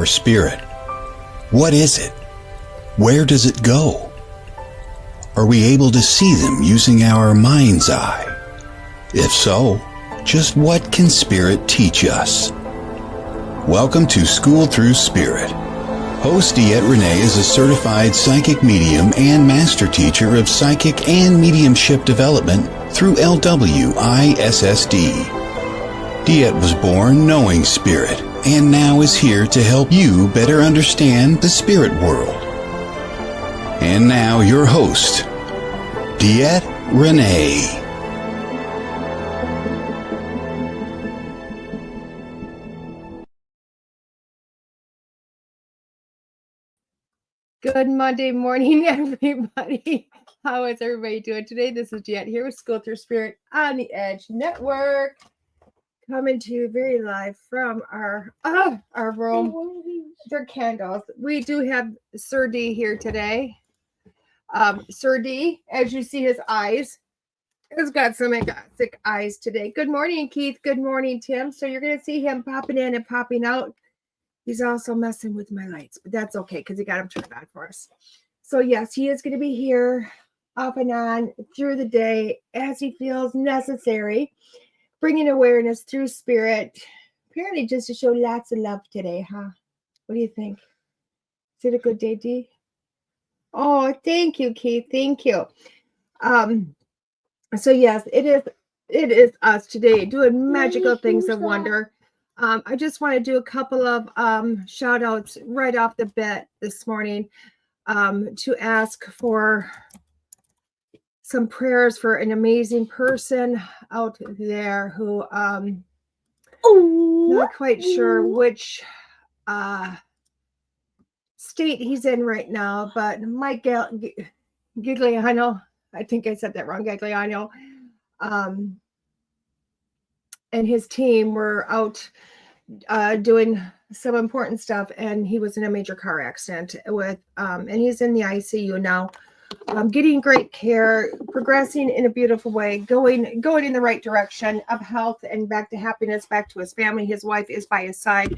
our spirit? What is it? Where does it go? Are we able to see them using our mind's eye? If so, just what can spirit teach us? Welcome to School Through Spirit. Host DeEtte Renee is a certified psychic medium and master teacher of psychic and mediumship development through LWISSD. DeEtte was born knowing spirit and now is here to help you better understand the spirit world. And now your host, DeEtte Renee. Good Monday morning, everybody. How is everybody doing today? This is DeEtte here with School Through Spirit on the Edge Network. Coming to you very live from our room. They're candles. We do have Sir D here today. Sir D, as you see his eyes, has got some exotic eyes today. Good morning, Keith. Good morning, Tim. So you're going to see him popping in and popping out. He's also messing with my lights, but that's okay because he got them turned on for us. So yes, he is going to be here off and on through the day as he feels necessary, bringing awareness through spirit, apparently just to show lots of love today, huh? What do you think? Is it a good day, Dee? Oh, thank you, Keith. Thank you. So yes, it is us today doing magical things of wonder. I just want to do a couple of shout outs right off the bat this morning to ask for some prayers for an amazing person out there who not quite sure which state he's in right now, but Mike Gigliano, I think I said that wrong, Gigliano, and his team were out doing some important stuff, and he was in a major car accident with and he's in the ICU now, getting great care, progressing in a beautiful way, going in the right direction of health and back to happiness, back to his family. His wife is by his side,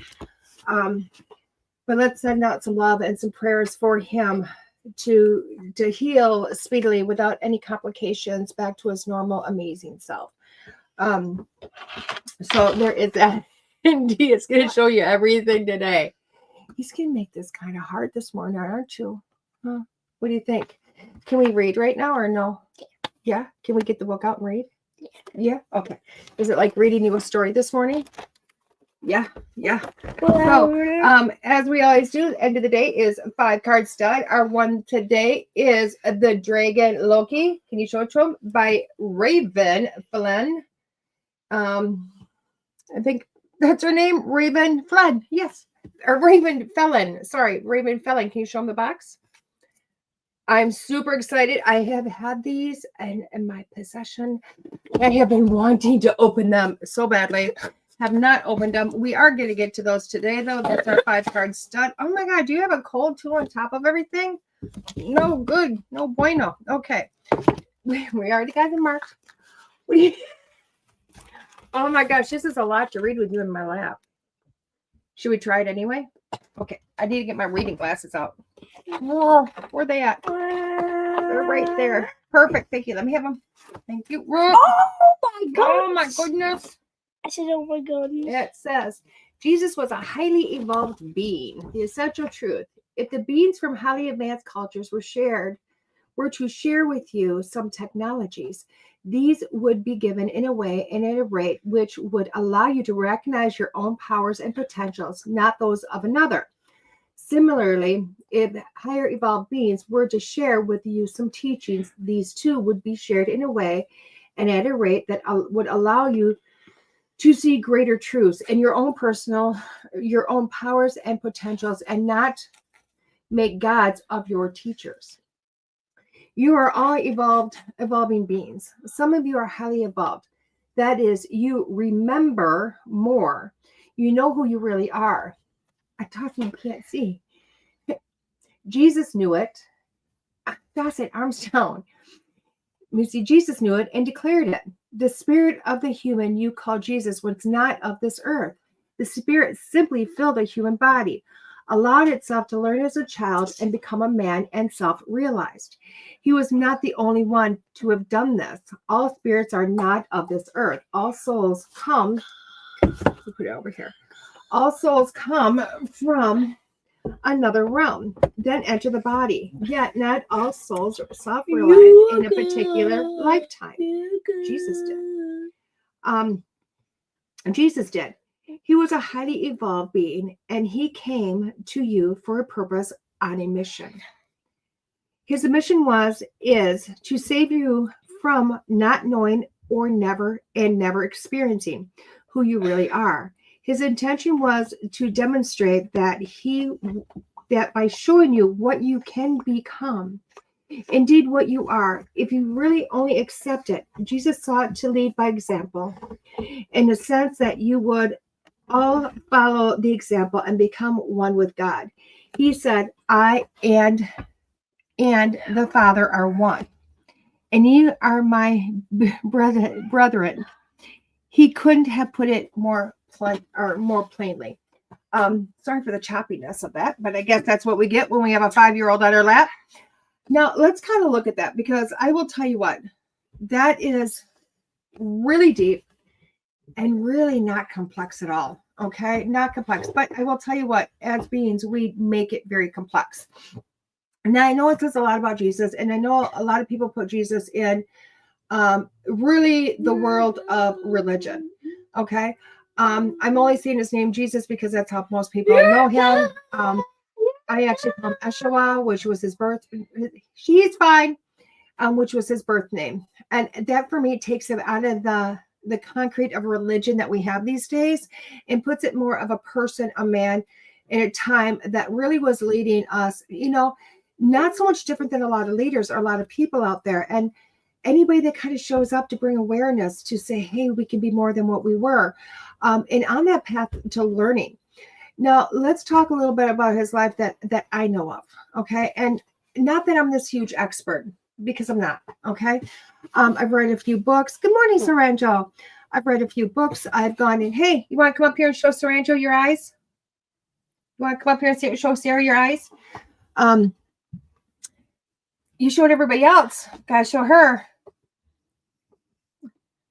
but let's send out some love and some prayers for him to heal speedily without any complications, back to his normal amazing self. So there is that. And he is going to show you everything today. He's going to make this kind of hard this morning, aren't you? Huh? What do you think? Can we read right now or no? Yeah? Can we get the book out and read? Yeah? Okay. Is it like reading you a story this morning? Yeah. So, as we always do, the end of the day is 5-card stud. Our one today is The Dragon Loqui. Can you show it to him? By Ravynne Phelan. I think that's her name, Ravynne Phelan. Yes. Or Ravynne Phelan. Sorry, Ravynne Phelan. Can you show him the box? I'm super excited. I have had these in my possession. I have been wanting to open them so badly. Have not opened them. We are going to get to those today, though. That's our 5-card stud. Oh, my God. Do you have a cold, too, on top of everything? No good. No bueno. Okay. We already got them marked. Oh, my gosh. This is a lot to read with you in my lap. Should we try it anyway? Okay. I need to get my reading glasses out. Whoa, where are they at? They're right there. Perfect. Thank you. Let me have them. Thank you. Oh my God. Oh my goodness. I said, oh my goodness. It says, Jesus was a highly evolved being. The essential truth. If the beings from highly advanced cultures were to share with you some technologies, these would be given in a way and at a rate which would allow you to recognize your own powers and potentials, not those of another. Similarly, if higher evolved beings were to share with you some teachings, these too would be shared in a way and at a rate that would allow you to see greater truths in your own powers and potentials, and not make gods of your teachers. You are all evolving beings. Some of you are highly evolved. That is, you remember more. You know who you really are. I thought you can't see. Jesus knew it. Bassett Armstrong. You see, Jesus knew it and declared it. The spirit of the human you call Jesus was not of this earth. The spirit simply filled a human body. allowed itself to learn as a child and become a man and self-realized. He was not the only one to have done this. All spirits are not of this earth. All souls come, put it over here. All souls come from another realm, then enter the body. Yet not all souls are self-realized in a particular lifetime. Jesus did. Jesus did. He was a highly evolved being, and he came to you for a purpose on a mission. His mission is to save you from not knowing or never experiencing who you really are. His intention was to demonstrate that by showing you what you can become, indeed what you are, if you really only accept it. Jesus sought to lead by example, in the sense that you would all follow the example and become one with God. He said, I and the Father are one, and you are my brethren. He couldn't have put it more plainly. Sorry for the choppiness of that, but I guess that's what we get when we have a 5-year-old on our lap. Now let's kind of look at that, because I will tell you what, that is really deep and really not complex at all. Okay, not complex, but I will tell you what, as beings, we make it very complex. Now, I know it says a lot about Jesus, and I know a lot of people put Jesus in really the world of religion. Okay. I'm only saying his name Jesus because that's how most people know him. I actually call him Eshua, which was his birth. He's fine, which was his birth name. And that for me takes him out of the concrete of religion that we have these days and puts it more of a person, a man, in a time that really was leading us, not so much different than a lot of leaders or a lot of people out there. And anybody that kind of shows up to bring awareness, to say, hey, we can be more than what we were. And on that path to learning. Now, let's talk a little bit about his life that I know of. Okay. And not that I'm this huge expert, because I'm not. Okay. I've read a few books. Good morning, Saranjo. I've read a few books. I've gone in. Hey, you want to come up here and show Saranjo your eyes? You want to come up here and show Sarah your eyes? You showed everybody else. Gotta show her.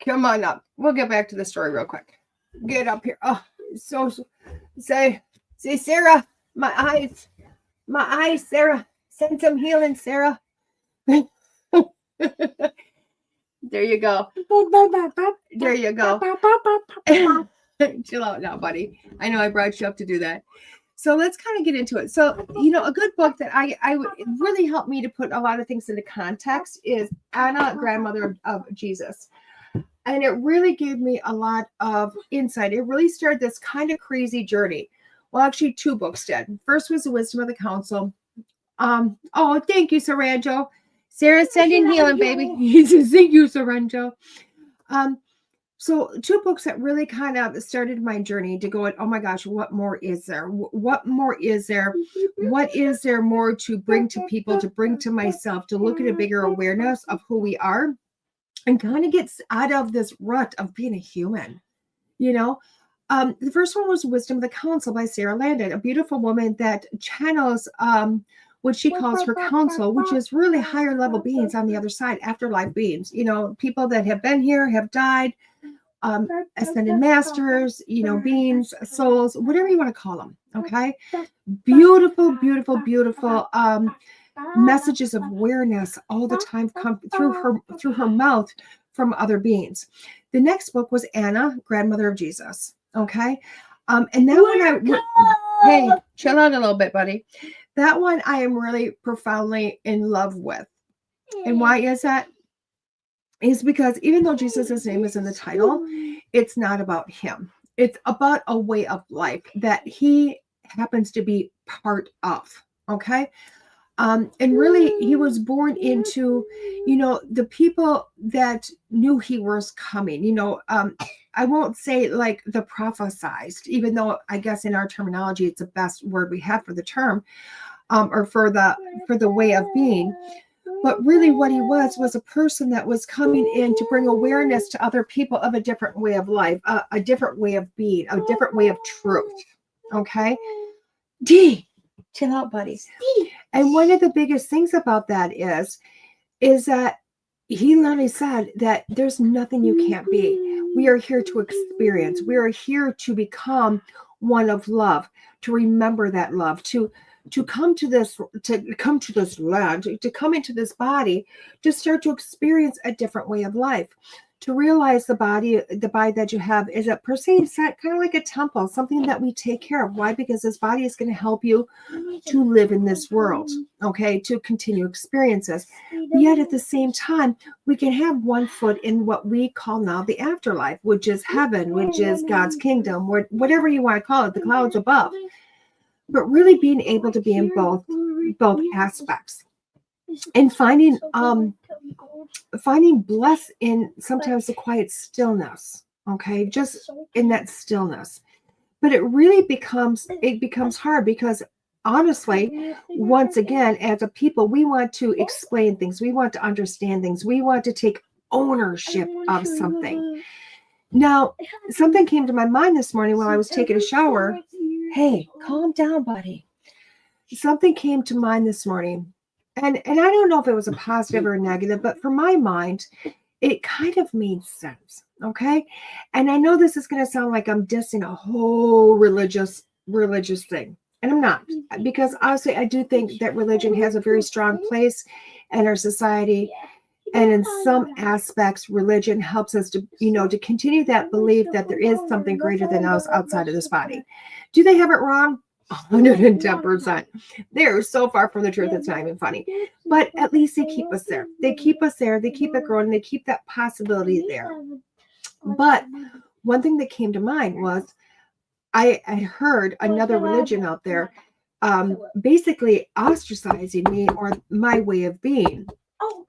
Come on up. We'll get back to the story real quick. Get up here. Oh, so say, Sarah, my eyes, Sarah. Send some healing, Sarah. There you go. There you go. Chill out now, buddy. I know I brought you up to do that. So let's kind of get into it. So, a good book that I would really help me to put a lot of things into context is Anna, Grandmother of Jesus. And it really gave me a lot of insight. It really started this kind of crazy journey. Well, actually, 2 books did. First was The Wisdom of the Council. Oh, thank you, Saranjo. Sarah, send in healing, baby. Thank you, Saranjo. So 2 books that really kind of started my journey to go, oh my gosh, what more is there? What more is there? What is there more to bring to people, to bring to myself, to look at a bigger awareness of who we are and kind of get out of this rut of being a human, The first one was Wisdom of the Council by Sarah Landon, a beautiful woman that channels what she calls her council, which is really higher level beings on the other side, afterlife beings, people that have been here, have died, ascended masters, beings, souls, whatever you want to call them. Okay. Beautiful, beautiful, beautiful messages of awareness all the time come through her mouth from other beings. The next book was Anna, Grandmother of Jesus. Okay. And that one hey, chill out a little bit, buddy. That one I am really profoundly in love with. And why is that? Is because even though Jesus' name is in the title, it's not about him. It's about a way of life that he happens to be part of. Okay. And really, he was born into, the people that knew he was coming. I won't say like the prophesized, even though I guess in our terminology, it's the best word we have for the term, or for the way of being. But really what he was a person that was coming in to bring awareness to other people of a different way of life, a different way of being, a different way of truth. Okay. D, chill out, buddy. And one of the biggest things about that is that he literally said that there's nothing you can't be. We are here to experience. We are here to become one of love, to remember that love, to come to this land, to come into this body, to start to experience a different way of life, to realize the body that you have is a per se set, kind of like a temple, something that we take care of. Why? Because this body is going to help you to live in this world, okay, to continue experiences. Yet at the same time, we can have one foot in what we call now the afterlife, which is heaven, which is God's kingdom, whatever you want to call it, the clouds above. But really being able to be in both aspects, and finding bliss in sometimes the quiet stillness, okay, just in that stillness. But it really becomes hard because honestly, once again, as a people, we want to explain things, we want to understand things, we want to take ownership of something. Now, something came to my mind this morning while I was taking a shower. Hey, calm down, buddy. Something came to mind this morning. And I don't know if it was a positive or a negative, but for my mind, it kind of made sense. Okay. And I know this is going to sound like I'm dissing a whole religious thing. And I'm not, because honestly, I do think that religion has a very strong place in our society. And in some aspects, religion helps us to, to continue that belief that there is something greater than us outside of this body. Do they have it wrong? 110%. They're so far from the truth, it's not even funny. But at least they keep us there. They keep us there. They keep it growing. They keep that possibility there. But one thing that came to mind was I had heard another religion out there basically ostracizing me or my way of being,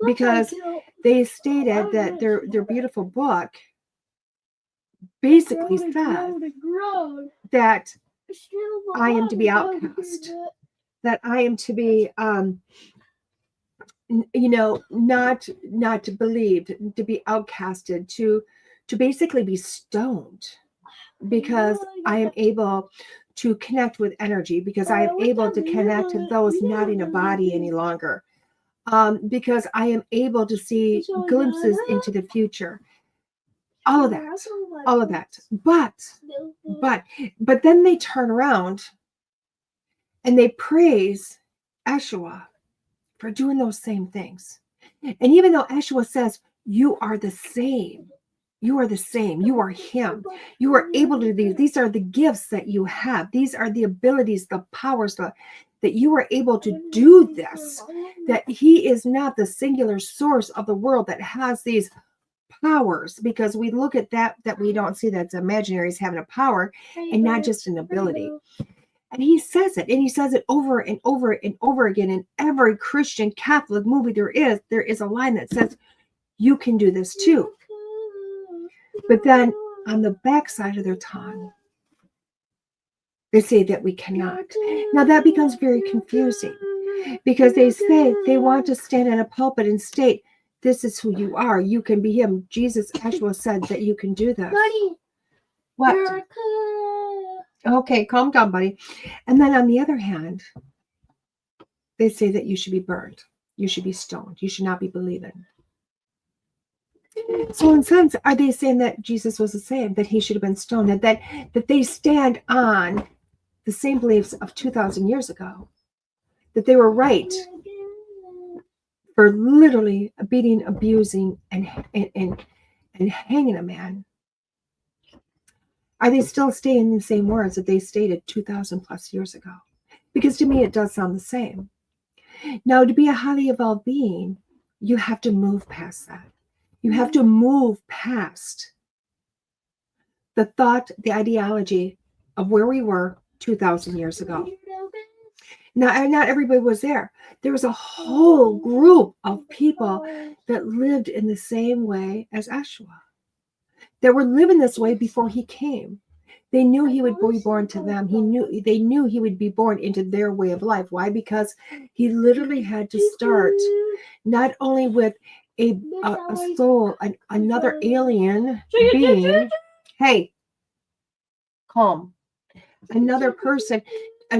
because they stated that their beautiful book basically says that I am to be outcast, that I am to be, not believed, to be outcasted, to basically be stoned, because I am able to connect with energy, because I am able to connect to those not in a body any longer, because I am able to see glimpses into the future. All of that. But then they turn around and they praise Yeshua for doing those same things. And even though Yeshua says, you are the same, you are him, you are able to do these are the gifts that you have, these are the abilities, the powers, that you are able to do this, that he is not the singular source of the world that has these powers, because we look at that we don't see that's imaginary as having a power and not just an ability. And he says it, and he says it over and over and over again in every Christian Catholic movie there is a line that says you can do this too. But then on the backside of their tongue they say that we cannot. Now that becomes very confusing, because they say they want to stand in a pulpit and state, this is who you are. You can be him. Jesus actually said that you can do this. Buddy, what? Okay, calm down, buddy. And then on the other hand, they say that you should be burned. You should be stoned. You should not be believing. So in a sense, are they saying that Jesus was the same, that he should have been stoned, that they stand on the same beliefs of 2,000 years ago, that they were right for literally beating, abusing, and hanging a man? Are they still staying in the same words that they stated 2,000 plus years ago? Because to me, it does sound the same. Now, to be a highly evolved being, you have to move past that. You have to move past the thought, the ideology of where we were 2,000 years ago. Now, not everybody was there. There was a whole group of people that lived in the same way as Yeshua, that were living this way before he came. They knew he would be born to them. They knew he would be born into their way of life. Why? Because he literally had to start not only with a soul, another alien being. Hey, calm. Another person,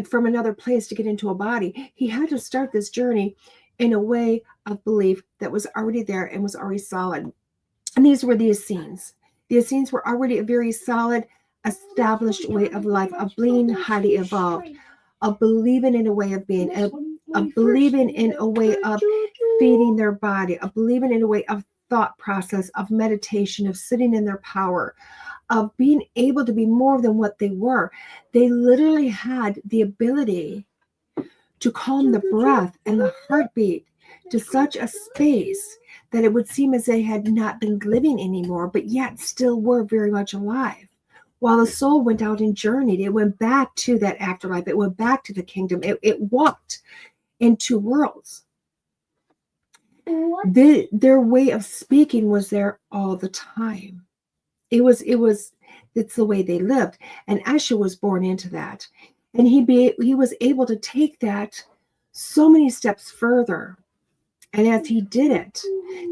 from another place to get into a body. He had to start this journey in a way of belief that was already there and was already solid. And these were the Essenes. The Essenes were already a very solid, established way of life, of being highly evolved, of believing in a way of being, of believing in a way of feeding their body, of believing in a way of thought process, of meditation, of sitting in their power, of being able to be more than what they were. They literally had the ability to calm the breath and the heartbeat to such a space that it would seem as they had not been living anymore, but yet still were very much alive. While the soul went out and journeyed, it went back to that afterlife. It went back to the kingdom. It walked in two worlds. Their way of speaking was there all the time. It's the way they lived. And Esha was born into that. And he was able to take that so many steps further. And as he did it,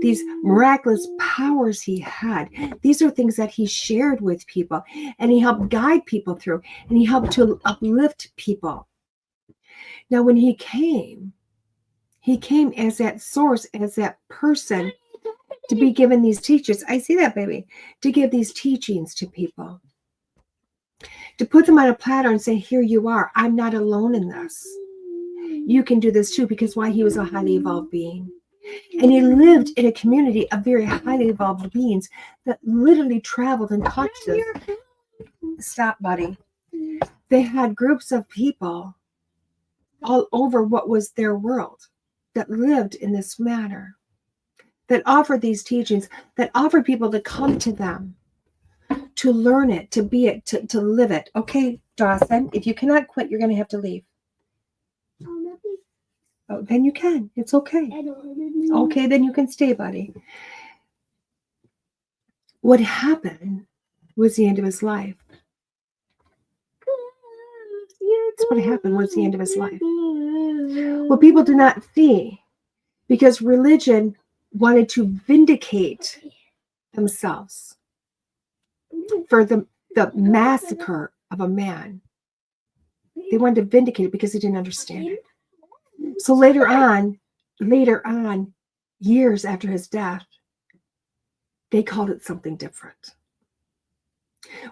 these miraculous powers he had, these are things that he shared with people, and he helped guide people through, and he helped to uplift people. Now, when he came as that source, as that person to be given these teachings. I see that, baby. To give these teachings to people. To put them on a platter and say, here you are. I'm not alone in this. You can do this too, because why? He was a highly evolved being. And he lived in a community of very highly evolved beings that literally traveled and touched this. Stop, buddy. They had groups of people all over what was their world that lived in this manner, that offered these teachings, that offered people to come to them, to learn it, to be it, to live it. Okay, Dawson, if you cannot quit, you're going to have to leave. Oh, then you can. It's okay. Okay, then you can stay, buddy. What happened was the end of his life. That's what happened was the end of his life. What people do not see, because religion wanted to vindicate themselves for the massacre of a man. They wanted to vindicate it because they didn't understand it. So later on, years after his death, they called it something different.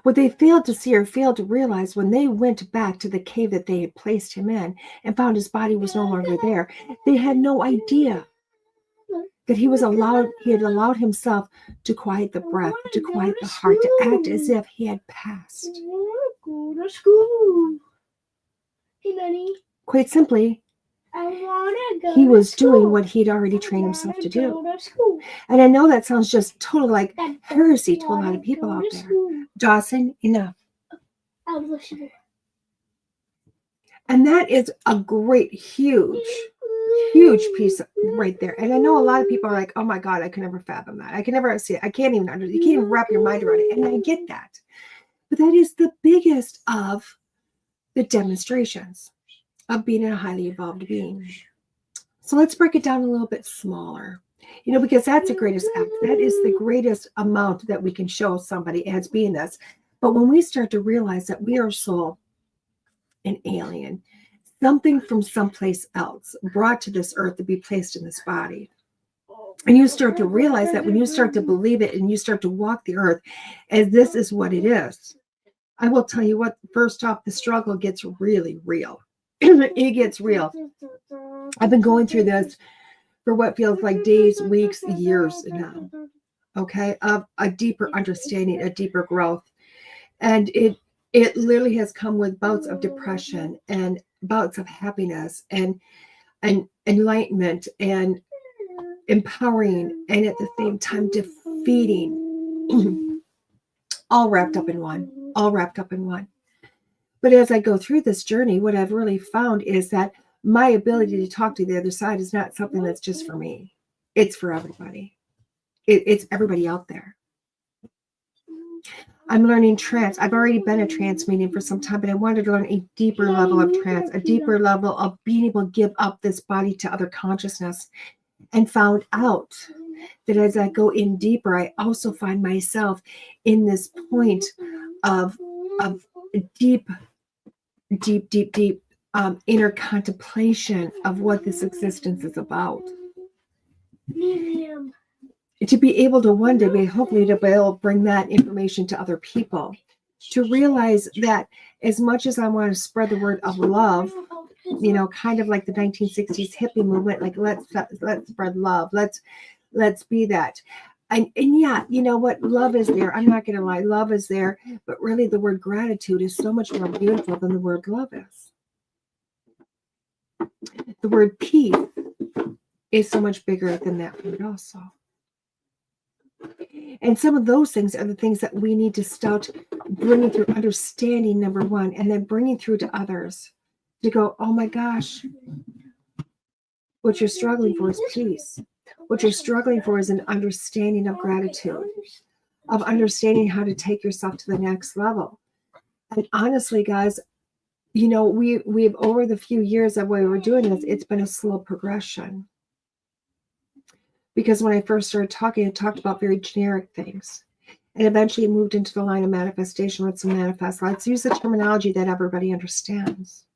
What they failed to see or failed to realize when they went back to the cave that they had placed him in and found his body was no longer there, they had no idea that he had allowed himself to quiet the breath, to quiet the heart, to act as if he had passed. Quite simply, he was doing what he'd already trained himself to do. And I know that sounds just totally like heresy to a lot of people out there. Dawson, enough. And that is a great, huge piece right there. And I know a lot of people are like, oh my God, I can never fathom that. I can never see it. I can't even understand. You can't even wrap your mind around it. And I get that. But that is the biggest of the demonstrations of being a highly evolved being. So let's break it down a little bit smaller, because that's the greatest act. That is the greatest amount that we can show somebody as being this. But when we start to realize that we are soul, an alien, something from someplace else brought to this earth to be placed in this body, and you start to realize that when you start to believe it and you start to walk the earth as this is what it is, I will tell you what, first off, the struggle gets really real. It gets real. I've been going through this for what feels like days, weeks, years now, okay, of a deeper understanding, a deeper growth. And it literally has come with bouts of depression and bouts of happiness and enlightenment and empowering, and at the same time defeating, all wrapped up in one. But as I go through this journey, what I've really found is that my ability to talk to the other side is not something that's just for me. It's for everybody. It's everybody out there. I'm learning trance. I've already been a trance medium for some time, but I wanted to learn a deeper level of trance, a deeper level of being able to give up this body to other consciousness, and found out that as I go in deeper, I also find myself in this point of deep inner contemplation of what this existence is about. To be able to one day, hopefully, to be able to bring that information to other people, to realize that as much as I want to spread the word of love, you know, kind of like the 1960s hippie movement, like let's spread love, let's be that. And yeah, you know what? Love is there. I'm not going to lie. Love is there. But really, the word gratitude is so much more beautiful than the word love is. The word peace is so much bigger than that word also. And some of those things are the things that we need to start bringing through understanding, number one, and then bringing through to others to go, oh my gosh, what you're struggling for is peace. What you're struggling for is an understanding of gratitude, of understanding how to take yourself to the next level. And honestly, guys, you know, we've over the few years that we were doing this, it's been a slow progression. Because when I first started talking, I talked about very generic things. And eventually moved into the line of manifestation. Let's manifest. Let's use the terminology that everybody understands.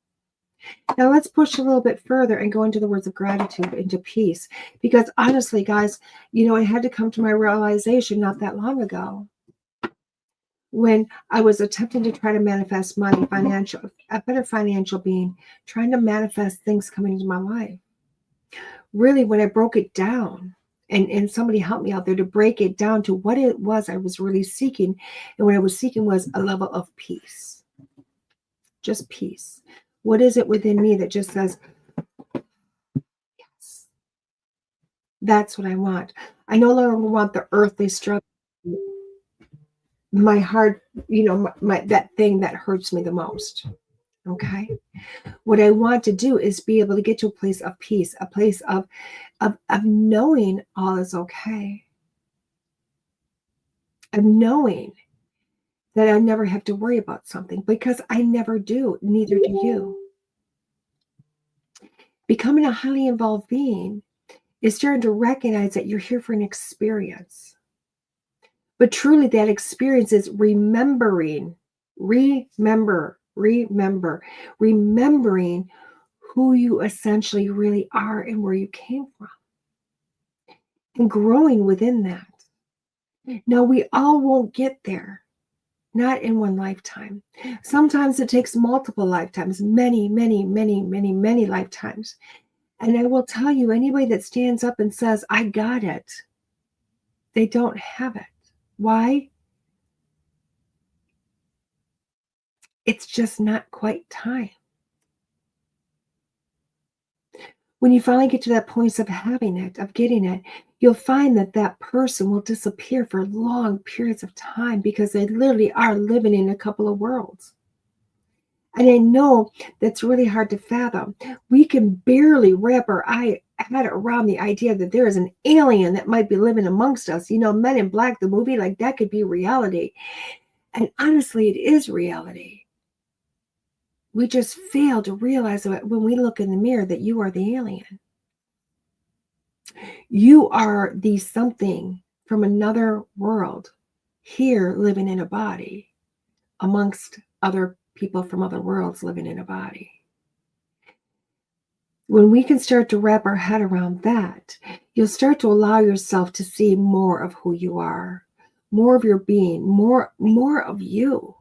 Now let's push a little bit further and go into the words of gratitude, into peace. Because honestly, guys, you know, I had to come to my realization not that long ago when I was attempting to try to manifest money, a better financial being, trying to manifest things coming into my life. Really, when I broke it down, and somebody helped me out there to break it down to what it was I was really seeking. And what I was seeking was a level of peace. Just peace. What is it within me that just says, yes, that's what I want. I no longer want the earthly struggle. My heart, you know, that thing that hurts me the most. Okay. What I want to do is be able to get to a place of peace, a place of knowing all is okay. Of knowing that I never have to worry about something, because I never do. Neither do you. Becoming a highly involved being is starting to recognize that you're here for an experience. But truly that experience is remembering who you essentially really are and where you came from. And growing within that. Now, we all won't get there. Not in one lifetime. Sometimes it takes multiple lifetimes, many lifetimes. And I will tell you, anybody that stands up and says, I got it, they don't have it. Why? It's just not quite time. When you finally get to that point of having it, of getting it, you'll find that that person will disappear for long periods of time because they literally are living in a couple of worlds. And I know that's really hard to fathom. We can barely wrap our head around the idea that there is an alien that might be living amongst us. You know, Men in Black, the movie, like that could be reality. And honestly, it is reality. We just fail to realize that when we look in the mirror that you are the alien. You are the something from another world here living in a body amongst other people from other worlds living in a body. When we can start to wrap our head around that, you'll start to allow yourself to see more of who you are, more of your being, more of you.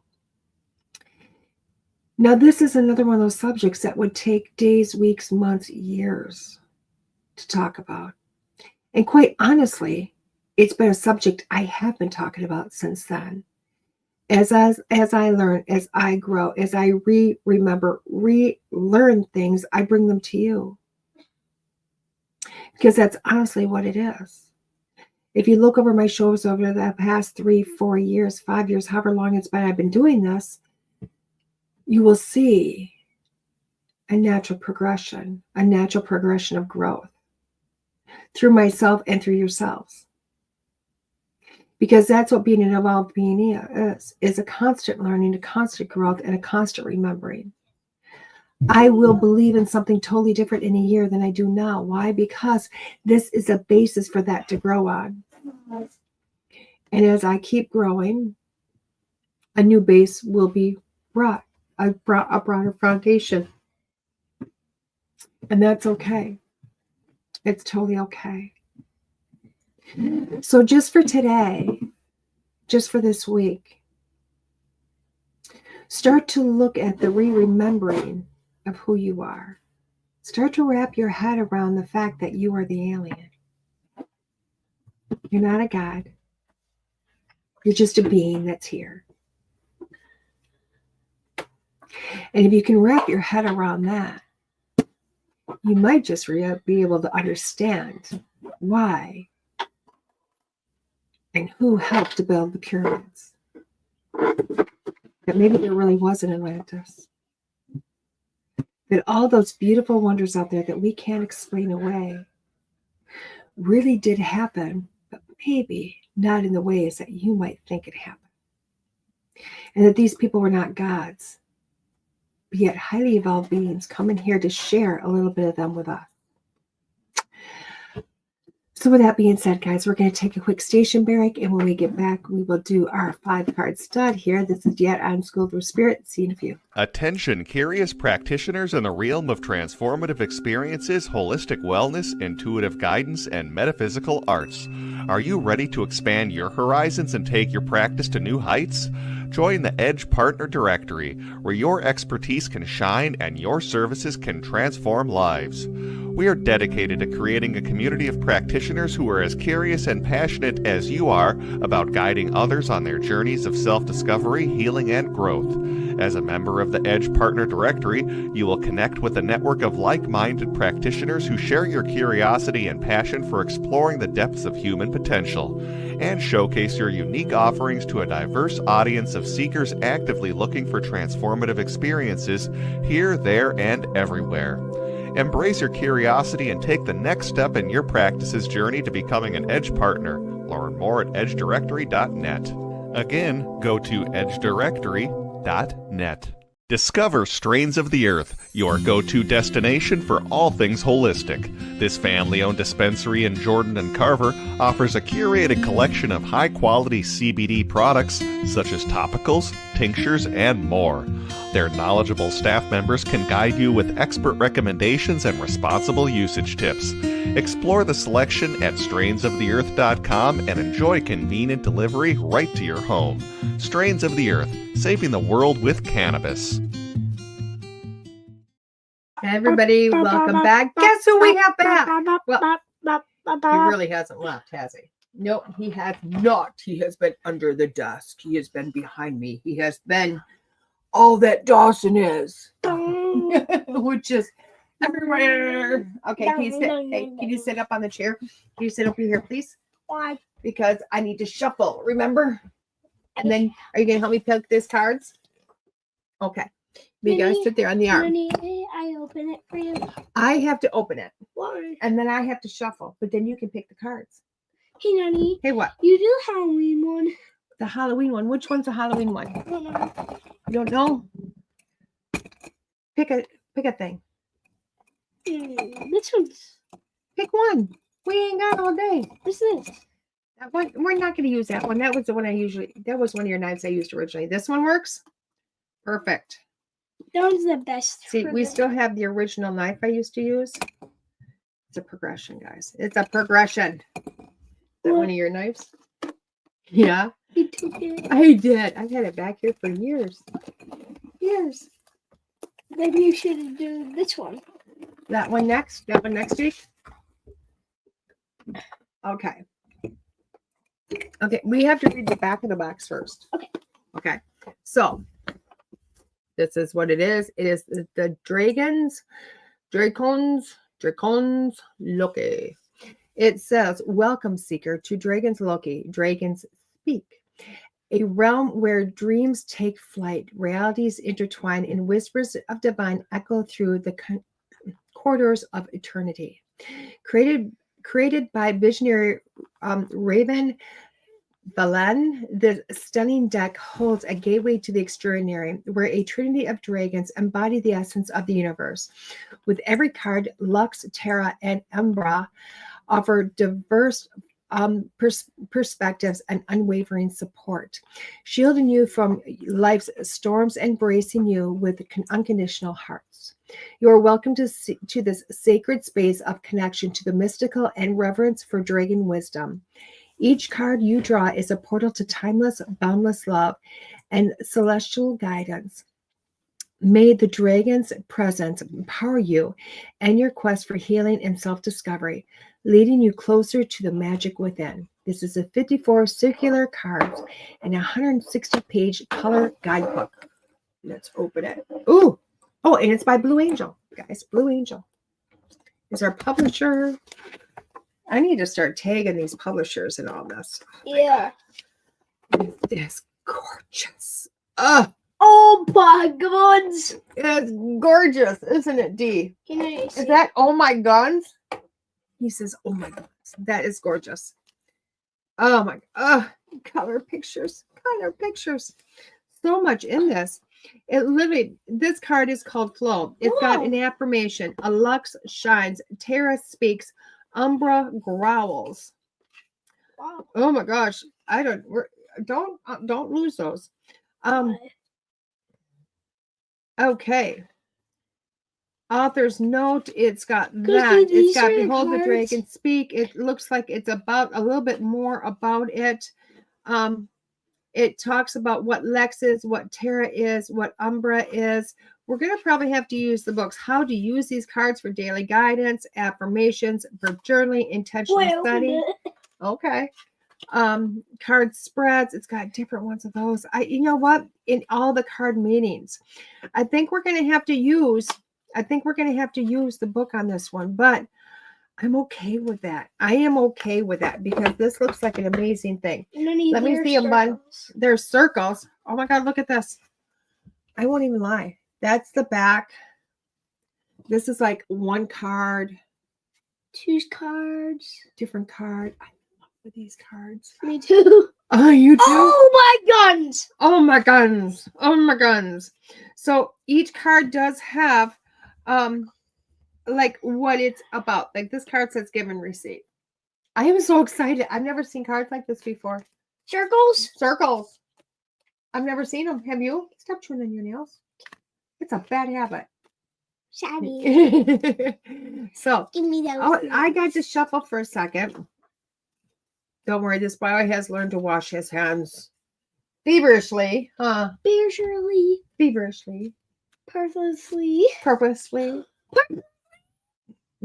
Now, this is another one of those subjects that would take days, weeks, months, years to talk about. And quite honestly, it's been a subject I have been talking about since then. As I learn, as I grow, as I relearn things, I bring them to you. Because that's honestly what it is. If you look over my shows over the past 3, 4 years, 5 years, however long it's been I've been doing this, you will see a natural progression of growth through myself and through yourselves. Because that's what being an evolved being is a constant learning, a constant growth, and a constant remembering. I will believe in something totally different in a year than I do now. Why? Because this is a basis for that to grow on. And as I keep growing, a new base will be brought, a broader foundation. And that's okay. It's totally okay. So just for today, just for this week, start to look at the remembering of who you are. Start to wrap your head around the fact that you are the alien. You're not a god. You're just a being that's here. And if you can wrap your head around that, you might just be able to understand why and who helped to build the pyramids. That maybe there really was an Atlantis. That all those beautiful wonders out there that we can't explain away really did happen, but maybe not in the ways that you might think it happened. And that these people were not gods, but yet highly evolved beings coming here to share a little bit of them with us. So with that being said, guys, we're going to take a quick station break, and when we get back, we will do our 5-card stud here. This is DeEtte on School Through Spirit. See you in a few. Attention, curious practitioners in the realm of transformative experiences, holistic wellness, intuitive guidance, and metaphysical arts. Are you ready to expand your horizons and take your practice to new heights? Join the Edge Partner Directory, where your expertise can shine and your services can transform lives. We are dedicated to creating a community of practitioners who are as curious and passionate as you are about guiding others on their journeys of self-discovery, healing, and growth. As a member of the Edge Partner Directory, you will connect with a network of like-minded practitioners who share your curiosity and passion for exploring the depths of human potential, and showcase your unique offerings to a diverse audience of seekers actively looking for transformative experiences here, there, and everywhere. Embrace your curiosity and take the next step in your practice's journey to becoming an Edge Partner. Learn more at edgedirectory.net. Again, go to edgedirectory.net. Discover Strains of the Earth, your go-to destination for all things holistic. This family-owned dispensary in Jordan and Carver offers a curated collection of high-quality CBD products such as topicals, tinctures, and more. Their knowledgeable staff members can guide you with expert recommendations and responsible usage tips. Explore the selection at strainsoftheearth.com and enjoy convenient delivery right to your home. Strains of the Earth, saving the world with cannabis. Everybody, welcome back. Guess who we have back? Well, he really hasn't left, has he? No, he has not. He has been under the desk. He has been behind me. He has been all that Dawson is, which is everywhere. Okay, can you sit up on the chair? Can you sit over here, please? Why? Because I need to shuffle, remember? And then, are you going to help me pick these cards? Okay. You guys sit there on the arm. I open it for you. I have to open it. Why? And then I have to shuffle. But then you can pick the cards. Hey, Nanny. Hey, what? You do Halloween one. The Halloween one. Which one's the Halloween one? I don't know. You don't know? Pick a thing. This one's. Pick one. We ain't got all day. What's this? That one, we're not going to use that one. That was the one that was one of your knives I used originally. This one works? Perfect. That one's the best. See, we still have the original knife I used to use. It's a progression, guys. It's a progression. Is that one of your knives? Yeah. You took it. I did. I've had it back here for years. Years. Maybe you should do this one. That one next? That one next week? Okay. Okay, we have to read the back of the box first. Okay. Okay. So, this is what it is. It is the Dragons Loqui. It says, welcome, seeker, to Dragons Loqui. Dragons speak. A realm where dreams take flight, realities intertwine, and whispers of divine echo through the corridors of eternity. Created by visionary Ravynne Phelan, the stunning deck holds a gateway to the extraordinary, where a trinity of dragons embody the essence of the universe. With every card, Lux, Terra, and Umbra offer diverse perspectives and unwavering support, shielding you from life's storms, embracing you with unconditional hearts. You are welcome to this sacred space of connection to the mystical and reverence for dragon wisdom. Each card you draw is a portal to timeless, boundless love and celestial guidance. May the dragon's presence empower you and your quest for healing and self-discovery, leading you closer to the magic within. This is a 54 circular cards and a 160-page color guidebook. Let's open it. Ooh! Oh, and it's by Blue Angel, guys. Blue Angel is our publisher. I need to start tagging these publishers and all this. Yeah. It's gorgeous. Oh my God. It's gorgeous, isn't it, D? Can I see? Is that oh my guns? He says, oh my goodness. That is gorgeous. Oh my, color pictures. So much in this. It literally, this card is called Flow. It's got an affirmation. A Lux shines. Terra speaks. Umbra growls. Wow. Oh my gosh. Don't lose those. Okay. Author's note. It's got that. It's got Behold the Dragon Speak. It looks like it's about a little bit more about it. It talks about what Lex is, what Terra is, what Umbra is. We're going to probably have to use the books. How to use these cards for daily guidance, affirmations, for journaling, intentional study. Okay. Card spreads. It's got different ones of those. You know what? In all the card meanings, I think we're going to have to use the book on this one, but I'm okay with that. I am okay with that because this looks like an amazing thing. Let me see them, bud. There's circles. Oh my God, look at this. I won't even lie. That's the back. This is like one card. Two cards. Different card. I love these cards. Me too. Oh, you do? Oh my guns. Oh my guns. Oh my guns. So each card does have like what it's about. Like this card says give and receive. I am so excited. I've never seen cards like this before. Circles. I've never seen them. Have you? Stop chewing on your nails. It's a bad habit. Shady. So Give me those. oh, I got to shuffle for a second. Don't worry, this boy has learned to wash his hands feverishly. Feverishly. Purposely.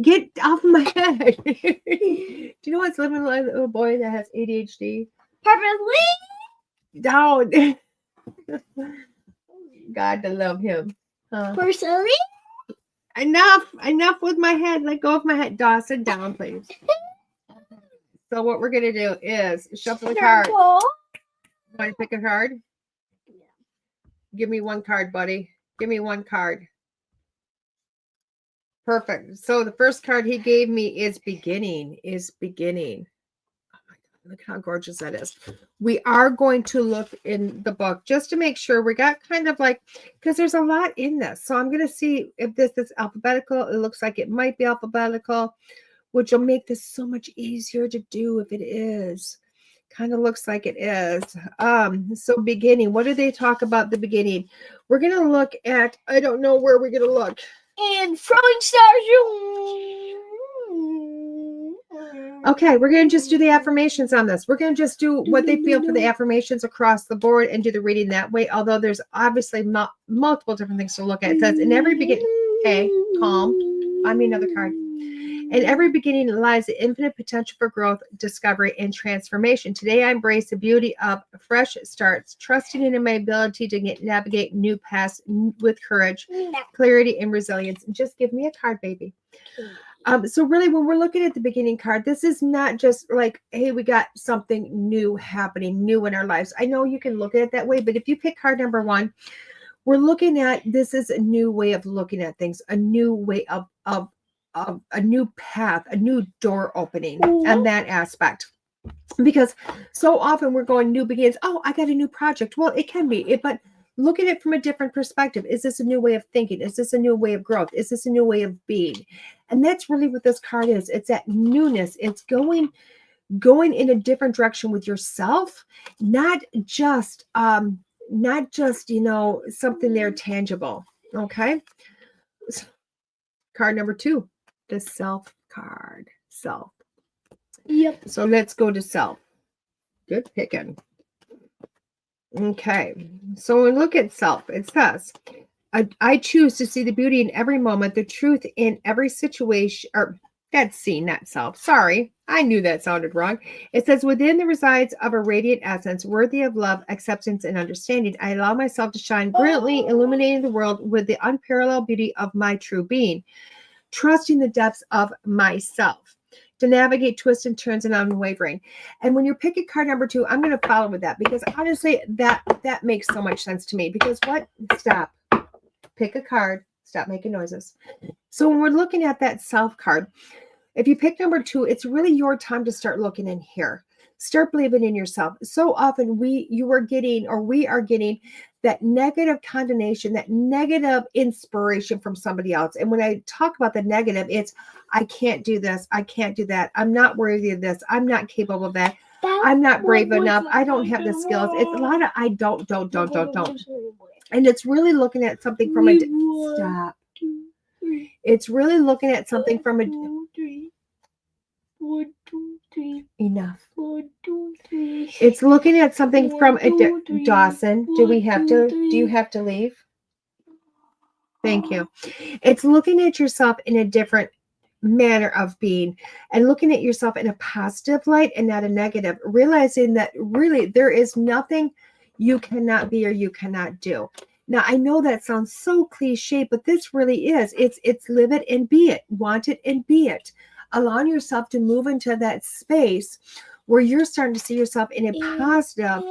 Get off my head. Do you know what's living like a little boy that has ADHD? Purposely. Down. God to love him. Personally. Enough with my head. Let go of my head. Daw, sit down, please. So what we're gonna do is shuffle the card. Want to pick a card? Yeah. Give me one card, buddy. Give me one card. Perfect. So the first card he gave me is beginning. Oh my God, look how gorgeous that is. We are going to look in the book just to make sure we got kind of like, because there's a lot in this. So I'm going to see if this is alphabetical. It looks like it might be alphabetical, which will make this so much easier to do if it is. Kind of looks like it is. So beginning. What do they talk about the beginning? We're going to look at, I don't know where we're going to look. And throwing stars. Okay, we're going to just do the affirmations on this. We're going to just do what they feel for the affirmations across the board and do the reading that way. Although there's obviously multiple different things to look at. It says in every beginning, okay, calm. Find me another card. In every beginning lies the infinite potential for growth, discovery, and transformation. Today, I embrace the beauty of fresh starts, trusting in my ability to navigate new paths with courage, clarity, and resilience. Just give me a card, baby. So really, when we're looking at the beginning card, this is not just like, hey, we got something new happening, new in our lives. I know you can look at it that way, but if you pick card number one, we're looking at, this is a new way of looking at things, a new way of a new path, a new door opening, and that aspect. Because so often we're going new begins. Oh, I got a new project. Well, it can be it, but look at it from a different perspective. Is this a new way of thinking? Is this a new way of growth? Is this a new way of being? And that's really what this card is. It's that newness. It's going going in a different direction with yourself, not just, something there tangible. Okay. Card number 2, the self card. Self. Yep. So let's go to self. Good picking. Okay. So when we look at self, it says, I choose to see the beauty in every moment, the truth in every situation, or that's seen, not self. Sorry. I knew that sounded wrong. It says, within the resides of a radiant essence, worthy of love, acceptance, and understanding, I allow myself to shine brilliantly, illuminating the world with the unparalleled beauty of my true being, trusting the depths of myself to navigate twists and turns and unwavering. And when you're picking card number 2, I'm going to follow with that, because honestly, that makes so much sense to me. Because what? Stop. Pick a card. Stop making noises. So when we're looking at that self card, if you pick number 2, it's really your time to start looking in here. Start believing in yourself. So often we are getting that negative condemnation, that negative inspiration from somebody else. And when I talk about the negative, it's, I can't do this. I can't do that. I'm not worthy of this. I'm not capable of that. I'm not brave enough. I don't have the skills. It's a lot of I don't. And it's really looking at something from a stop. It's really looking at something from a 1, 2, 3. enough. 1, 2, 3. It's looking at something from a Dawson. Do you have to leave? Thank you. It's looking at yourself in a different manner of being, and looking at yourself in a positive light and not a negative, realizing that really there is nothing you cannot be or you cannot do. Now, I know that sounds so cliche, but this really is. It's live it and be it. Want it and be it. Allowing yourself to move into that space where you're starting to see yourself in a positive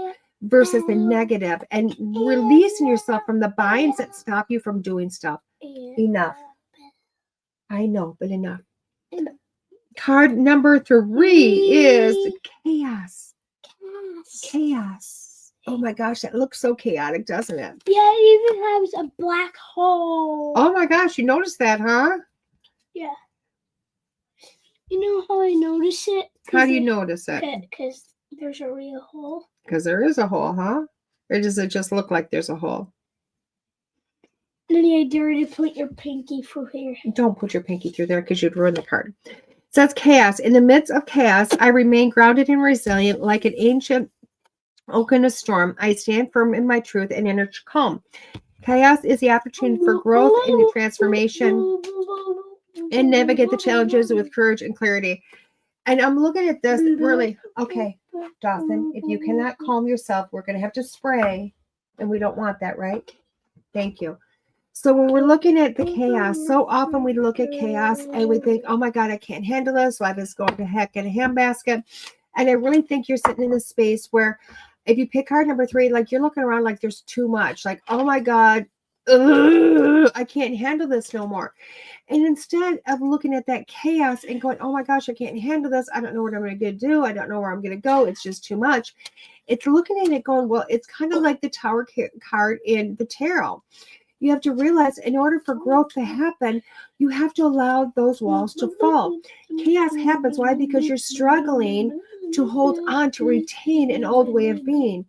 versus the negative, and releasing yourself from the binds that stop you from doing stuff. Enough. I know, but enough. Card number 3 is chaos. Chaos. Oh my gosh, that looks so chaotic, doesn't it? Yeah, it even has a black hole. Oh my gosh, you noticed that, huh? Yeah. You know how I notice it? How do you notice it? Because there's a real hole. Because there is a hole, huh? Or does it just look like there's a hole? Then I dare to put your pinky through here. Don't put your pinky through there, because you'd ruin the card. It says chaos. In the midst of chaos, I remain grounded and resilient like an ancient oak in a storm. I stand firm in my truth and inner calm. Chaos is the opportunity for growth and transformation, and navigate the challenges with courage and clarity. And I'm looking at this really, okay, Dawson, if you cannot calm yourself, we're going to have to spray, and we don't want that, right? Thank you. So when we're looking at the chaos, so often we look at chaos and we think, oh my God, I can't handle this. Life is going to heck in a handbasket. And I really think you're sitting in a space where if you pick card number 3, like you're looking around like there's too much, like, oh my God, I can't handle this no more. And instead of looking at that chaos and going, oh my gosh, I can't handle this. I don't know what I'm going to do. I don't know where I'm going to go. It's just too much. It's looking at it going, well, it's kind of like the Tower card in the tarot. You have to realize in order for growth to happen, you have to allow those walls to fall. Chaos happens. Why? Because you're struggling to hold on, to retain an old way of being.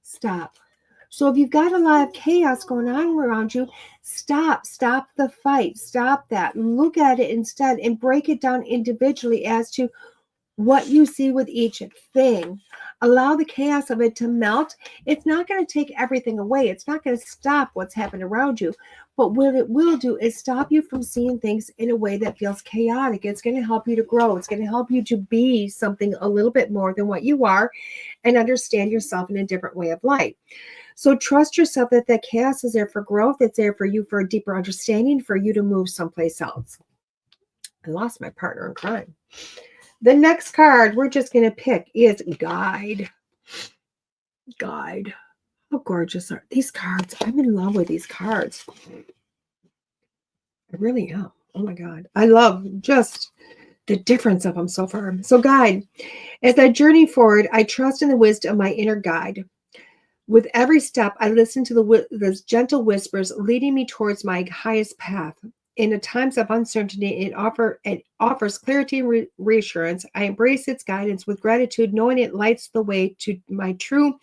Stop. So if you've got a lot of chaos going on around you, stop the fight, stop that. Look at it instead and break it down individually as to what you see with each thing. Allow the chaos of it to melt. It's not going to take everything away. It's not going to stop what's happening around you. But what it will do is stop you from seeing things in a way that feels chaotic. It's going to help you to grow. It's going to help you to be something a little bit more than what you are and understand yourself in a different way of life. So trust yourself that that chaos is there for growth. It's there for you for a deeper understanding, for you to move someplace else. I lost my partner in crime. The next card we're just going to pick is Guide. Guide. How gorgeous are these cards? I'm in love with these cards. I really am. Oh my God. I love just the difference of them so far. So Guide. As I journey forward, I trust in the wisdom of my inner guide. With every step, I listen to those gentle whispers leading me towards my highest path. in the times of uncertainty, it offers clarity and reassurance. I embrace its guidance with gratitude, knowing it lights the way to my true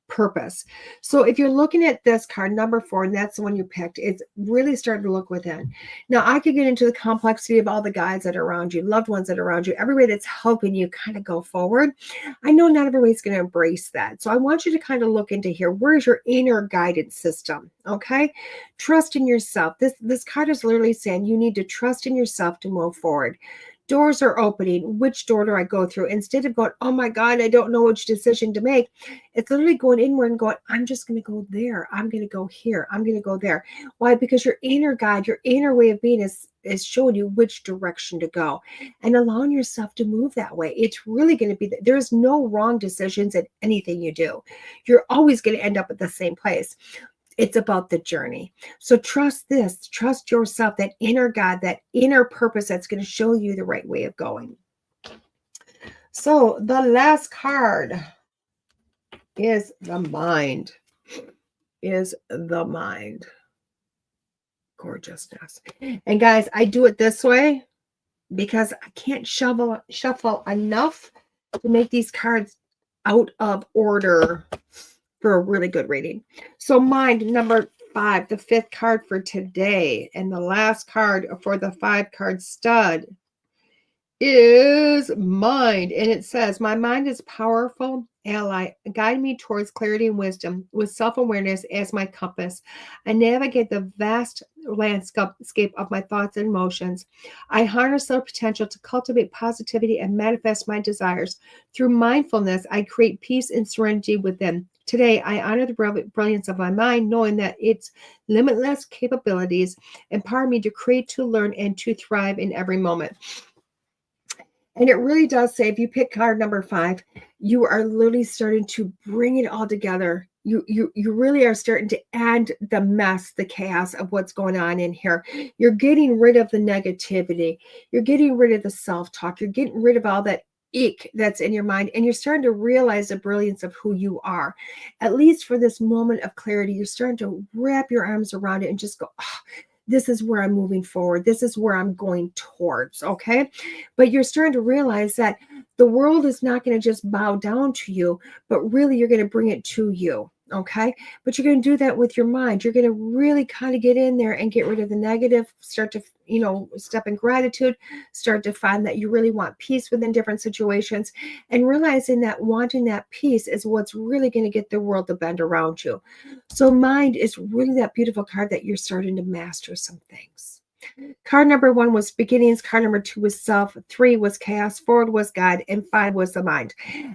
purpose. So if you're looking at this card, number 4, and that's the one you picked, it's really starting to look within. Now, I could get into the complexity of all the guides that are around you, loved ones that are around you, everybody that's helping you kind of go forward. I know not everybody's going to embrace that. So I want you to kind of look into here. Where's your inner guidance system? Okay. Trust in yourself. This card is literally saying you need to trust in yourself to move forward. Doors are opening. Which door do I go through? Instead of going, oh my God, I don't know which decision to make, it's literally going inward and going, I'm just going to go there. I'm going to go here. I'm going to go there. Why? Because your inner guide, your inner way of being is showing you which direction to go and allowing yourself to move that way. It's really going to be, there's no wrong decisions in anything you do. You're always going to end up at the same place. It's about the journey. So trust this, trust yourself, that inner God, that inner purpose that's going to show you the right way of going. So the last card is the mind. Gorgeousness. And guys, I do it this way because I can't shuffle enough to make these cards out of order for a really good reading. So mind, number 5, the 5th card for today, and the last card for the 5-card stud is mind. And it says, my mind is powerful ally. Guide me towards clarity and wisdom with self-awareness as my compass. I navigate the vast landscape of my thoughts and emotions. I harness their potential to cultivate positivity and manifest my desires. Through mindfulness, I create peace and serenity within. Today, I honor the brilliance of my mind, knowing that its limitless capabilities empower me to create, to learn, and to thrive in every moment. And it really does say, if you pick card number 5, you are literally starting to bring it all together. You really are starting to add the mess, the chaos of what's going on in here. You're getting rid of the negativity. You're getting rid of the self-talk. You're getting rid of all that ick that's in your mind, and you're starting to realize the brilliance of who you are. At least for this moment of clarity, you're starting to wrap your arms around it and just go, oh, this is where I'm moving forward. This is where I'm going towards. Okay. But you're starting to realize that the world is not going to just bow down to you, but really you're going to bring it to you. Okay. But you're going to do that with your mind. You're going to really kind of get in there and get rid of the negative, start to, step in gratitude, start to find that you really want peace within different situations, and realizing that wanting that peace is what's really going to get the world to bend around you. So mind is really that beautiful card that you're starting to master some things. Card number 1 was beginnings. Card number 2 was self. 3 was chaos. 4 was God. And 5 was the mind.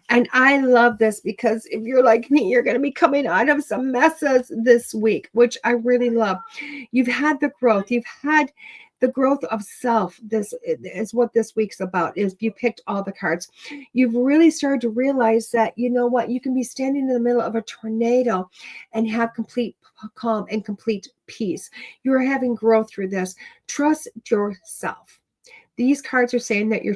And I love this because if you're like me, you're going to be coming out of some messes this week, which I really love. You've had the growth. You've had the growth of self. This is what this week's about, is you picked all the cards. You've really started to realize that, you know what, you can be standing in the middle of a tornado and have complete calm and complete peace. You're having growth through this. Trust yourself. These cards are saying that you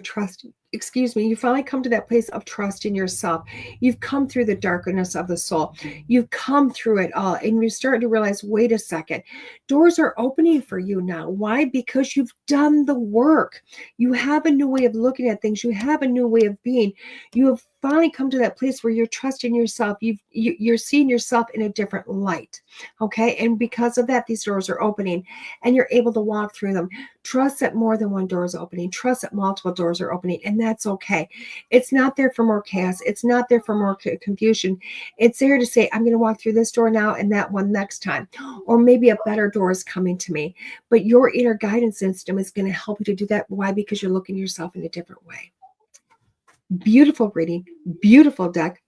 finally come to that place of trust in yourself. You've come through the darkness of the soul. You've come through it all, and you're starting to realize, wait a second, doors are opening for you now. Why? Because you've done the work. You have a new way of looking at things. You have a new way of being. You have finally come to that place where you're trusting yourself. You're seeing yourself in a different light. Okay. And because of that, these doors are opening and you're able to walk through them. Trust that more than one door is opening. Trust that multiple doors are opening. And that's okay. It's not there for more chaos. It's not there for more confusion. It's there to say, I'm going to walk through this door now and that one next time. Or maybe a better door is coming to me. But your inner guidance system is going to help you to do that. Why? Because you're looking at yourself in a different way. Beautiful reading, beautiful deck.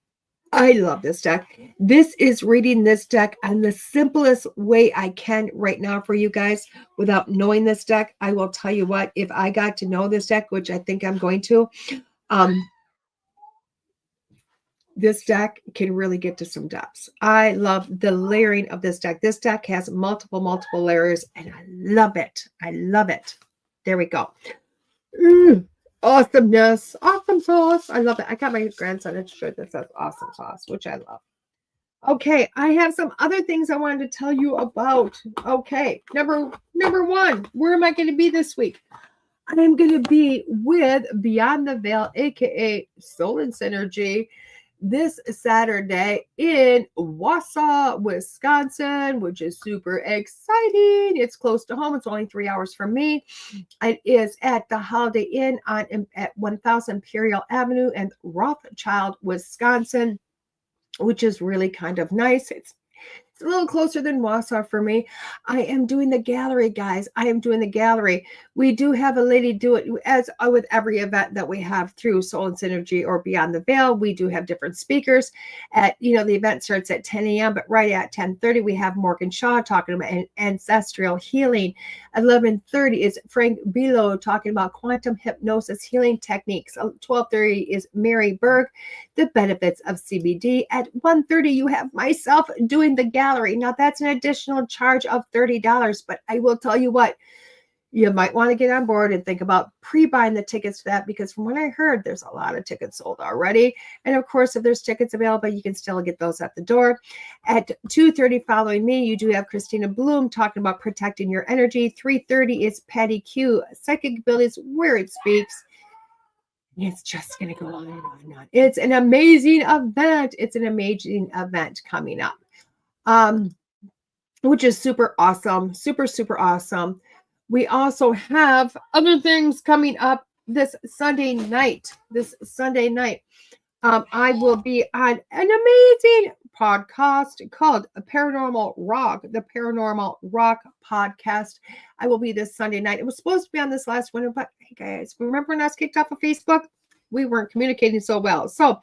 I love this deck. This is reading this deck in the simplest way I can right now for you guys without knowing this deck. I will tell you what, if I got to know this deck, which I think I'm going to, this deck can really get to some depths. I love the layering of this deck. This deck has multiple layers, and I love it. I love it. There we go. Awesomeness. Awesome sauce. I love it. I got my grandson a shirt that says awesome sauce, which I love. Okay, I have some other things I wanted to tell you about. Okay, number one, where am I going to be this week? I'm going to be with Beyond the Veil, aka Soul and Synergy, this Saturday in Wausau, Wisconsin, which is super exciting. It's close to home. It's only 3 hours from me. It is at the Holiday Inn at 1000 Imperial Avenue in Rothschild, Wisconsin, which is really kind of nice. It's a little closer than Wausau for me. I am doing the gallery, guys. I am doing the gallery. We do have a lady do it as with every event that we have through Soul and Synergy or Beyond the Veil. We do have different speakers. The event starts at 10 a.m., but right at 10:30, we have Morgan Shaw talking about ancestral healing. 11:30 is Frank Bilo talking about quantum hypnosis healing techniques. 12:30 is Mary Berg, the benefits of CBD. At 1:30, you have myself doing the gallery. Now, that's an additional charge of $30, but I will tell you what, you might want to get on board and think about pre-buying the tickets for that, because from what I heard, there's a lot of tickets sold already. And of course, if there's tickets available, you can still get those at the door. At 2:30 following me, you do have Christina Bloom talking about protecting your energy. 3:30 is Patty Q, Psychic Abilities Where It Speaks. It's just going to go on and on and on. It's an amazing event. It's an amazing event coming up, which is super awesome. Super, super awesome. We also have other things coming up this Sunday night. I will be on an amazing podcast called Paranormal Rock, the Paranormal Rock podcast. I will be this Sunday night. It was supposed to be on this last winter, but hey guys, remember when I was kicked off of Facebook? We weren't communicating so well. So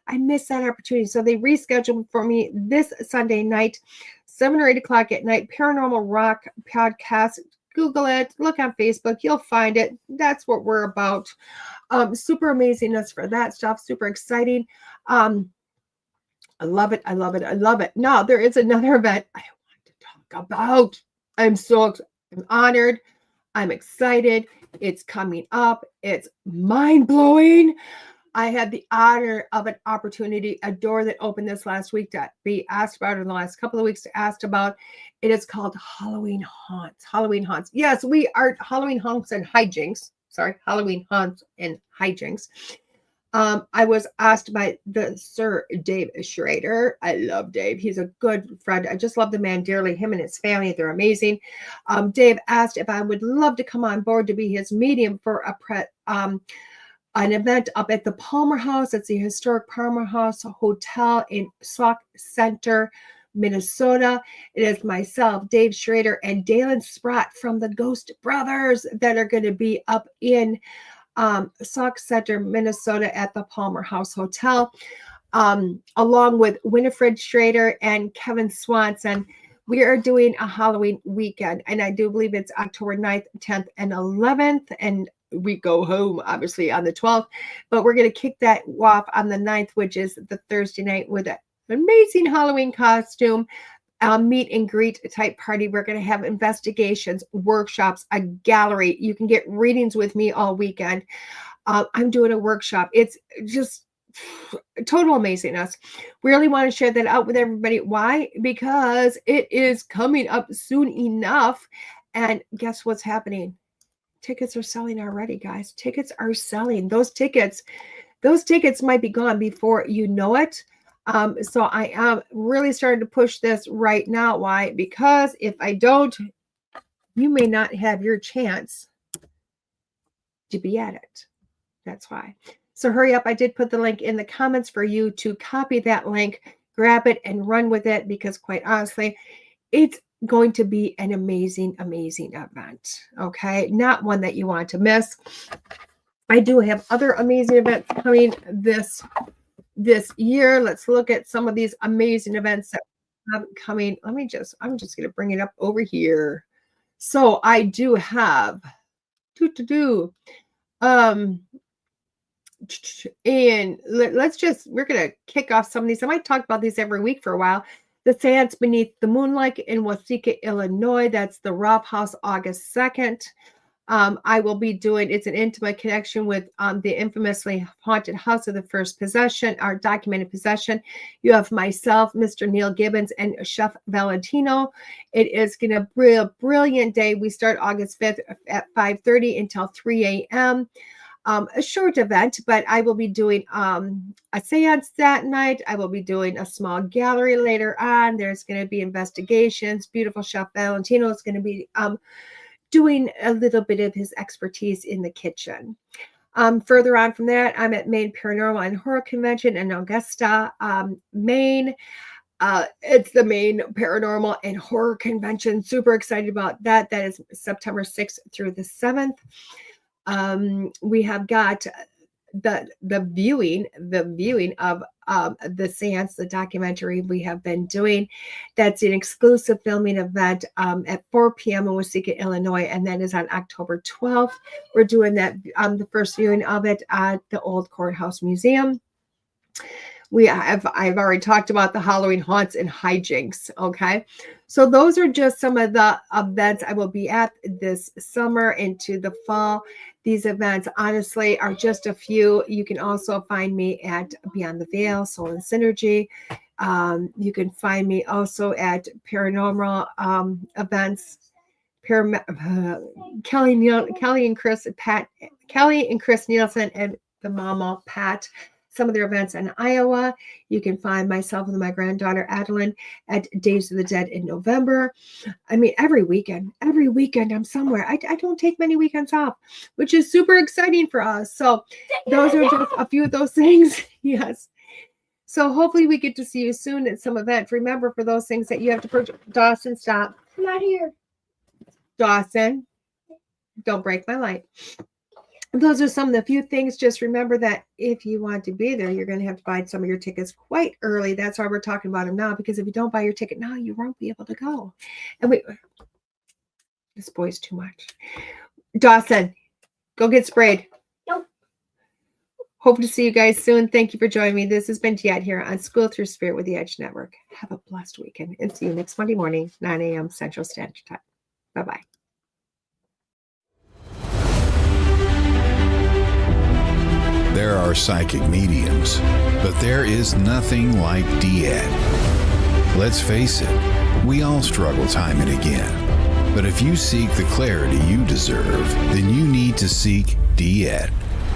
I missed that opportunity. So they rescheduled for me this Sunday night, 7 or 8 o'clock at night, Paranormal Rock podcast. Google it, look on Facebook, you'll find it. That's what we're about. Super amazingness for that stuff, super exciting. I love it. Now, there is another event I want to talk about. I'm honored. I'm excited. It's coming up. It's mind-blowing. I had the honor of an opportunity, a door that opened this last week to be asked about in the last couple of weeks to ask about. It is called Halloween Haunts. Halloween Haunts. Yes, we are Halloween Haunts and Hijinks. Sorry, Halloween Haunts and Hijinks. I was asked by the Sir Dave Schrader. I love Dave. He's a good friend. I just love the man dearly. Him and his family, they're amazing. Dave asked if I would love to come on board to be his medium for an event up at the Palmer House. It's the historic Palmer House Hotel in Sauk Center, Minnesota. It is myself, Dave Schrader, and Dalen Spratt from the Ghost Brothers that are going to be up in Sauk Center, Minnesota at the Palmer House Hotel, along with Winifred Schrader and Kevin Swanson. We are doing a Halloween weekend, and I do believe it's October 9th, 10th, and 11th, and we go home, obviously, on the 12th, but we're going to kick that off on the 9th, which is the Thursday night, with an amazing Halloween costume, meet and greet type party. We're going to have investigations, workshops, a gallery. You can get readings with me all weekend. I'm doing a workshop. It's just total amazingness. We really want to share that out with everybody. Why? Because it is coming up soon enough. And guess what's happening? Tickets are selling already, guys. Tickets are selling. Those tickets might be gone before you know it. So I am really starting to push this right now. Why? Because if I don't, you may not have your chance to be at it. That's why. So hurry up. I did put the link in the comments for you to copy that link, grab it, and run with it, because quite honestly, it's going to be an amazing, amazing event. Okay. Not one that you want to miss. I do have other amazing events coming this year. Let's look at some of these amazing events that have coming. I'm just going to bring it up over here. So I do have and we're going to kick off some of these. I might talk about these every week for a while. The Seance Beneath the Moonlight in Waseca, Illinois. That's the Rough House, August 2nd. I will be doing, it's an intimate connection with the infamously haunted house of the first possession, our documented possession. You have myself, Mr. Neil Gibbons, and Chef Valentino. It is going to be a brilliant day. We start August 5th at 5:30 until 3 a.m. A short event, but I will be doing a seance that night. I will be doing a small gallery later on. There's going to be investigations. Beautiful Chef Valentino is going to be doing a little bit of his expertise in the kitchen. Further on from that, I'm at Maine Paranormal and Horror Convention in Augusta, Maine. It's the Maine Paranormal and Horror Convention. Super excited about that. That is September 6th through the 7th. We have got the viewing of the seance, the documentary we have been doing. That's an exclusive filming event at 4 p.m. in Waseca, Illinois, and that is on October 12th. We're doing that the first viewing of it at the Old Courthouse Museum. I've already talked about the Halloween haunts and hijinks. Okay, so those are just some of the events I will be at this summer into the fall. These events, honestly, are just a few. You can also find me at Beyond the Veil, Soul and Synergy. You can find me also at paranormal events. Kelly and Chris Nielsen and the Mama Pat. Some of their events in Iowa. You can find myself and my granddaughter Adeline at Days of the Dead in November. I mean, every weekend I'm somewhere. I don't take many weekends off, which is super exciting for us. So those are just a few of those things. Yes. So hopefully we get to see you soon at some event. Remember, for those things that you have to purchase. Dawson, stop. I'm not here. Dawson, don't break my light. Those are some of the few things. Just remember that if you want to be there, you're going to have to buy some of your tickets quite early. That's why we're talking about them now, because if you don't buy your ticket now, you won't be able to go. And this boy's too much. Dawson, go get sprayed. Nope. Hope to see you guys soon. Thank you for joining me. This has been DeEtte here on School Through Spirit with the Edge Network. Have a blessed weekend and see you next Monday morning, 9 a.m. Central Standard Time. Bye-bye. There are psychic mediums, but there is nothing like DeEtte. Let's face it, we all struggle time and again. But if you seek the clarity you deserve, then you need to seek DeEtte.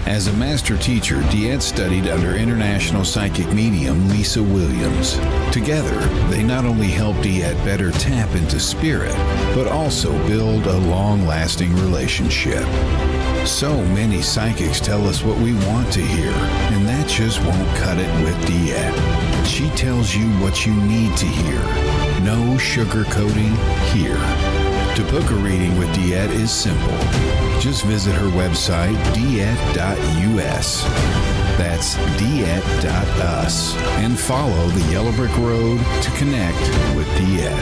As a master teacher, DeEtte studied under international psychic medium Lisa Williams. Together, they not only help DeEtte better tap into spirit, but also build a long-lasting relationship. So many psychics tell us what we want to hear, and that just won't cut it with DeEtte. She tells you what you need to hear. No sugarcoating here. To book a reading with DeEtte is simple. Just visit her website, DeEtte.us. That's DeEtte.us. And follow the Yellow Brick Road to connect with DeEtte.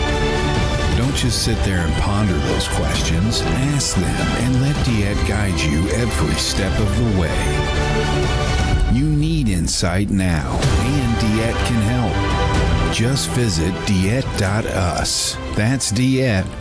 Don't just sit there and ponder those questions. Ask them and let DeEtte guide you every step of the way. You need insight now, and DeEtte can help. Just visit DeEtte.us. That's DeEtte.us.